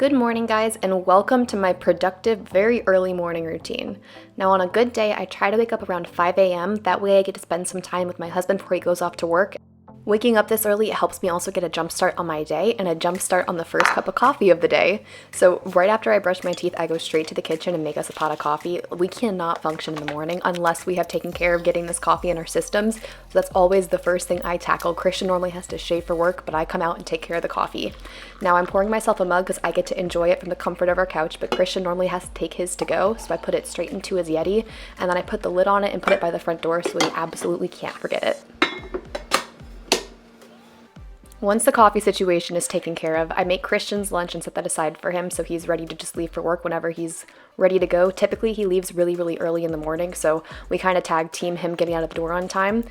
Good morning, guys, and welcome to my productive, very early morning routine. Now, on a good day, I try to wake up around 5 a.m. That way I get to spend some time with my husband before he goes off to work. Waking up this early, it helps me also get a jump start on my day and a jump start on the first cup of coffee of the day. So right after I brush my teeth, I go straight to the kitchen and make us a pot of coffee. We cannot function in the morning unless we have taken care of getting this coffee in our systems. So that's always the first thing I tackle. Christian normally has to shave for work, but I come out and take care of the coffee. Now I'm pouring myself a mug because I get to enjoy it from the comfort of our couch, but Christian normally has to take his to go. So I put it straight into his Yeti and then I put the lid on it and put it by the front door so he absolutely can't forget it. Once the coffee situation is taken care of, I make Christian's lunch and set that aside for him so he's ready to just leave for work whenever he's ready to go. Typically, he leaves really, really early in the morning, so we kind of tag team him getting out of the door on time.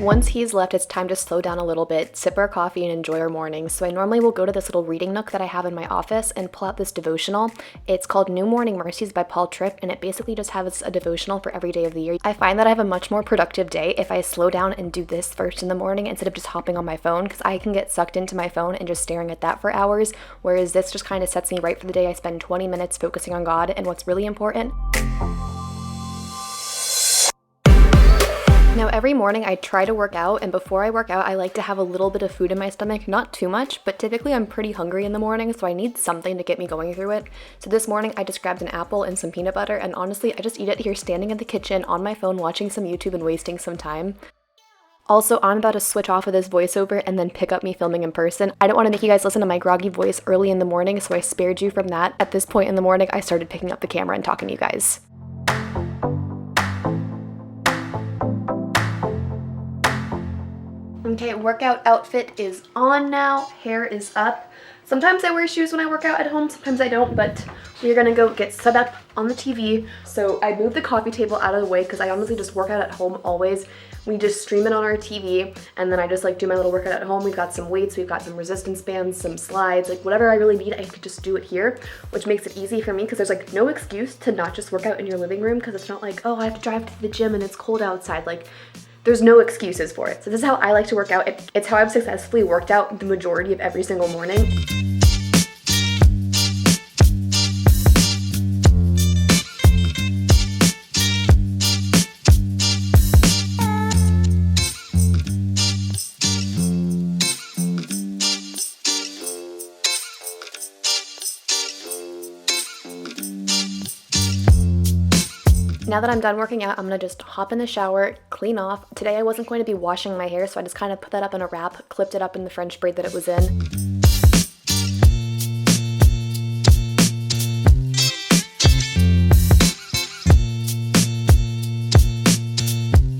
Once he's left, it's time to slow down a little bit, sip our coffee, and enjoy our mornings. So I normally will go to this little reading nook that I have in my office and pull out this devotional. It's called New Morning Mercies by Paul Tripp, and it basically just has a devotional for every day of the year. I find that I have a much more productive day if I slow down and do this first in the morning instead of just hopping on my phone, because I can get sucked into my phone and just staring at that for hours, whereas this just kind of sets me right for the day. I spend 20 minutes focusing on God and what's really important. Now, every morning I try to work out, and before I work out, I like to have a little bit of food in my stomach, not too much, but typically I'm pretty hungry in the morning, so I need something to get me going through it. So this morning I just grabbed an apple and some peanut butter, and honestly, I just eat it here standing in the kitchen on my phone watching some YouTube and wasting some time. Also, I'm about to switch off of this voiceover and then pick up me filming in person. I don't want to make you guys listen to my groggy voice early in the morning, so I spared you from that. At this point in the morning, I started picking up the camera and talking to you guys. Okay, workout outfit is on now, hair is up. Sometimes I wear shoes when I work out at home, sometimes I don't, but we're gonna go get set up on the TV. So I moved the coffee table out of the way because I honestly just work out at home always. We just stream it on our TV and then I just like do my little workout at home. We've got some weights, we've got some resistance bands, some slides, like whatever I really need, I could just do it here, which makes it easy for me because there's like no excuse to not just work out in your living room, because it's not like, oh, I have to drive to the gym and it's cold outside. Like, there's no excuses for it. So this is how I like to work out. It's how I've successfully worked out the majority of every single morning. Now that I'm done working out, I'm gonna just hop in the shower, clean off. Today I wasn't going to be washing my hair, so I just kind of put that up in a wrap, clipped it up in the French braid that it was in.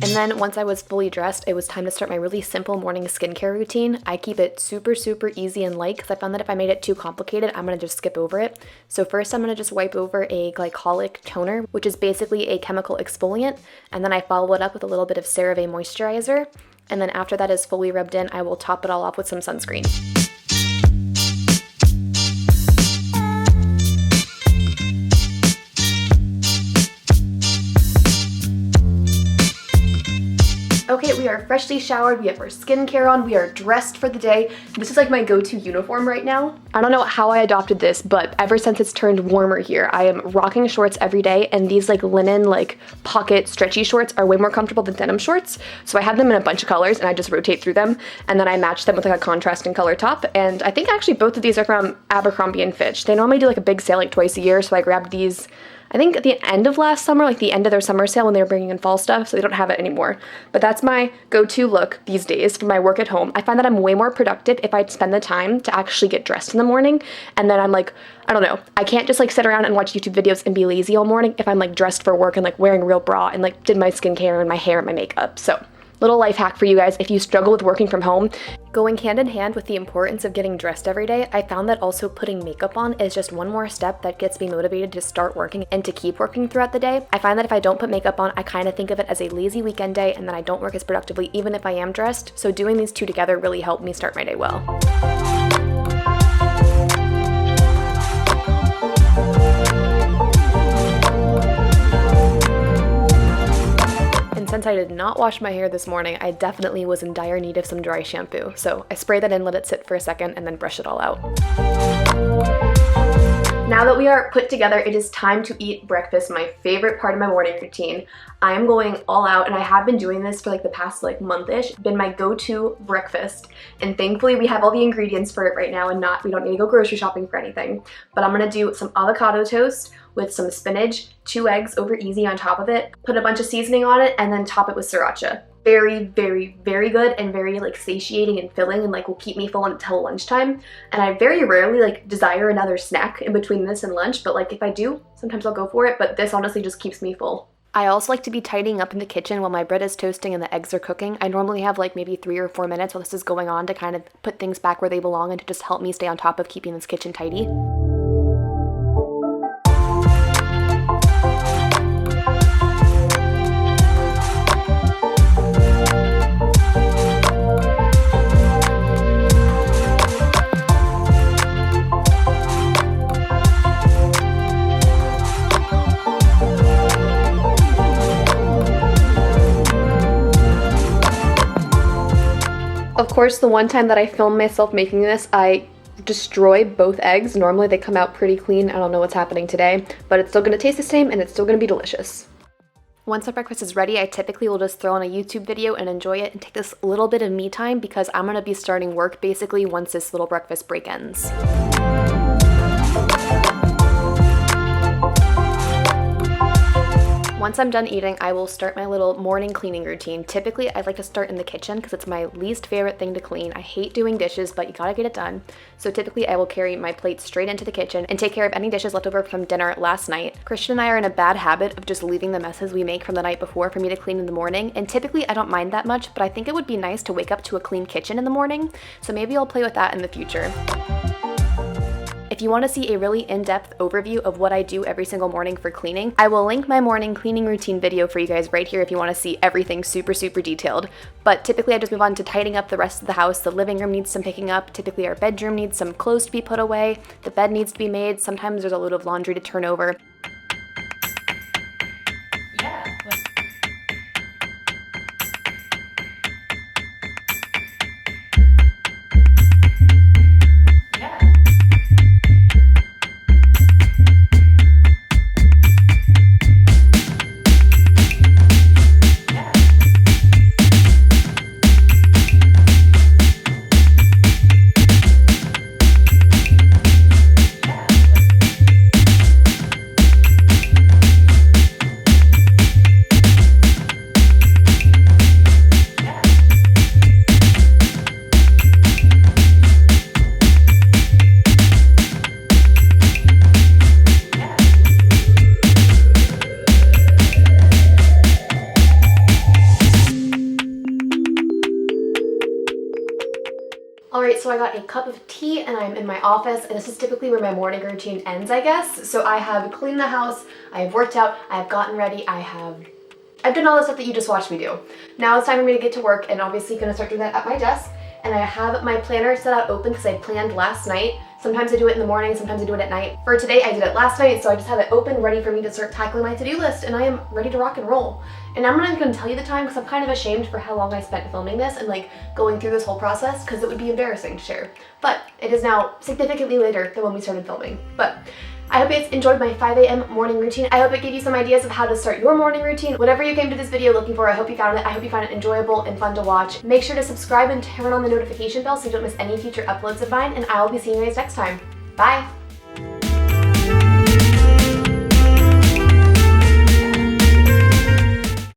And then once I was fully dressed, it was time to start my really simple morning skincare routine. I keep it super, super easy and light because I found that if I made it too complicated, I'm going to just skip over it. So first I'm going to just wipe over a glycolic toner, which is basically a chemical exfoliant. And then I follow it up with a little bit of CeraVe moisturizer. And then after that is fully rubbed in, I will top it all off with some sunscreen. Okay, we are freshly showered, we have our skincare on, we are dressed for the day. This is like my go-to uniform right now. I don't know how I adopted this, but ever since it's turned warmer here, I am rocking shorts every day, and these like linen, like pocket stretchy shorts are way more comfortable than denim shorts. So I have them in a bunch of colors and I just rotate through them, and then I match them with like a contrasting color top. And I think actually both of these are from Abercrombie & Fitch. They normally do like a big sale like twice a year, so I grabbed these I think at the end of last summer, like the end of their summer sale when they were bringing in fall stuff, so they don't have it anymore. But that's my go-to look these days for my work at home. I find that I'm way more productive if I spend the time to actually get dressed in the morning, and then I'm like, I don't know, I can't just like sit around and watch YouTube videos and be lazy all morning if I'm like dressed for work and like wearing a real bra and like did my skincare and my hair and my makeup. So little life hack for you guys if you struggle with working from home. Going hand in hand with the importance of getting dressed every day, I found that also putting makeup on is just one more step that gets me motivated to start working and to keep working throughout the day. I find that if I don't put makeup on, I kind of think of it as a lazy weekend day, and then I don't work as productively even if I am dressed. So doing these two together really helped me start my day well. since I did not wash my hair this morning, I definitely was in dire need of some dry shampoo. So I spray that in, let it sit for a second, and then brush it all out. Now that we are put together, it is time to eat breakfast, my favorite part of my morning routine. I am going all out, and I have been doing this for like the past month-ish. It's been my go-to breakfast, and thankfully we have all the ingredients for it right now, and we don't need to go grocery shopping for anything. But I'm gonna do some avocado toast with some spinach, 2 eggs over easy on top of it, put a bunch of seasoning on it, and then top it with sriracha. Very, very, very good and very satiating and filling, and will keep me full until lunchtime. And I very rarely desire another snack in between this and lunch, but if I do, sometimes I'll go for it, but this honestly just keeps me full. I also like to be tidying up in the kitchen while my bread is toasting and the eggs are cooking. I normally have maybe 3 or 4 minutes while this is going on to kind of put things back where they belong and to just help me stay on top of keeping this kitchen tidy. Of course, the one time that I filmed myself making this, I destroy both eggs. Normally they come out pretty clean. I don't know what's happening today, but it's still gonna taste the same and it's still gonna be delicious. Once the breakfast is ready, I typically will just throw on a YouTube video and enjoy it and take this little bit of me time because I'm gonna be starting work basically once this little breakfast break ends. Once I'm done eating, I will start my little morning cleaning routine. Typically, I like to start in the kitchen because it's my least favorite thing to clean. I hate doing dishes, but you gotta get it done. So typically, I will carry my plate straight into the kitchen and take care of any dishes left over from dinner last night. Christian and I are in a bad habit of just leaving the messes we make from the night before for me to clean in the morning, and typically I don't mind that much, but I think it would be nice to wake up to a clean kitchen in the morning, so maybe I'll play with that in the future. If you want to see a really in-depth overview of what I do every single morning for cleaning, I will link my morning cleaning routine video for you guys right here if you want to see everything super detailed. But typically I just move on to tidying up the rest of the house. The living room needs some picking up. Typically our bedroom needs some clothes to be put away. The bed needs to be made. Sometimes there's a load of laundry to turn over. Alright, so I got a cup of tea and I'm in my office, and this is typically where my morning routine ends, I guess. So I have cleaned the house, I have worked out, I have gotten ready, I've done all the stuff that you just watched me do. Now it's time for me to get to work, and obviously gonna start doing that at my desk. And I have my planner set out open because I planned last night. Sometimes I do it in the morning, sometimes I do it at night. For today, I did it last night, so I just have it open, ready for me to start tackling my to-do list, and I am ready to rock and roll. And I'm not even gonna tell you the time because I'm kind of ashamed for how long I spent filming this and going through this whole process because it would be embarrassing to share. But it is now significantly later than when we started filming. But I hope you guys enjoyed my 5 a.m. morning routine. I hope it gave you some ideas of how to start your morning routine. Whatever you came to this video looking for, I hope you found it. I hope you found it enjoyable and fun to watch. Make sure to subscribe and turn on the notification bell so you don't miss any future uploads of mine, and I will be seeing you guys next time. Bye!